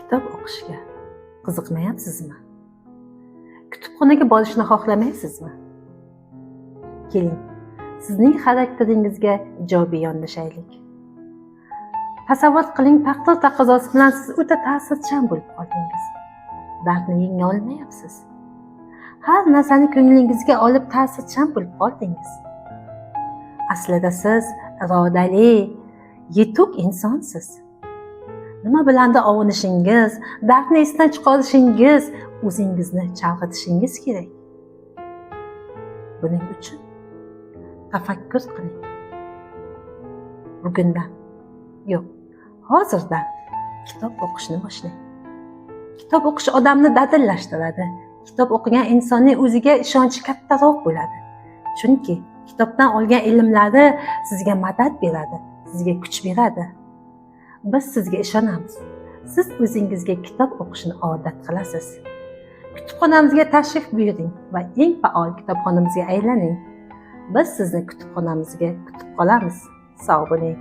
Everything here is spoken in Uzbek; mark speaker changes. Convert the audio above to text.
Speaker 1: Kitob o'qishga qiziqmayapsizmi? Kutubxonaga borishni xohlamaysizmi? Keling, sizning xarakteringizga ijobiy yondashaylik. Tasavvur qiling, taqdir taqozosi bilan siz o'ta ta'sirchan bo'lib qoldingiz. Dardni yenga olmayapsiz. Har narsani ko'nglingizga olib ta'sirchan bo'lib qoldingiz. Aslida siz irodali, yetuk insonsiz. Nima bilandir ovunishingiz, dardni esdan chiqarishingiz, o'zingizni chalg'itishingiz kerak. Buning uchun tafakkur qiling. Bugundan, yo'q, hozirdan kitob o'qishni boshlang. Kitob o'qish odamni dadillashtiradi. Kitob o'qigan insonning o'ziga ishonchi kattaroq bo'ladi. Chunki kitobdan olgan ilmlari sizga madad beradi, sizga kuch beradi. Biz sizga ishonamiz. Siz o'zingizga kitob o'qishni odat qilasiz. Kutubxonamizga tashrif buyuring va eng faol kitobxonamizga aylaning. Biz sizni kutubxonamizga kutib qolamiz. Sog' bo'ling.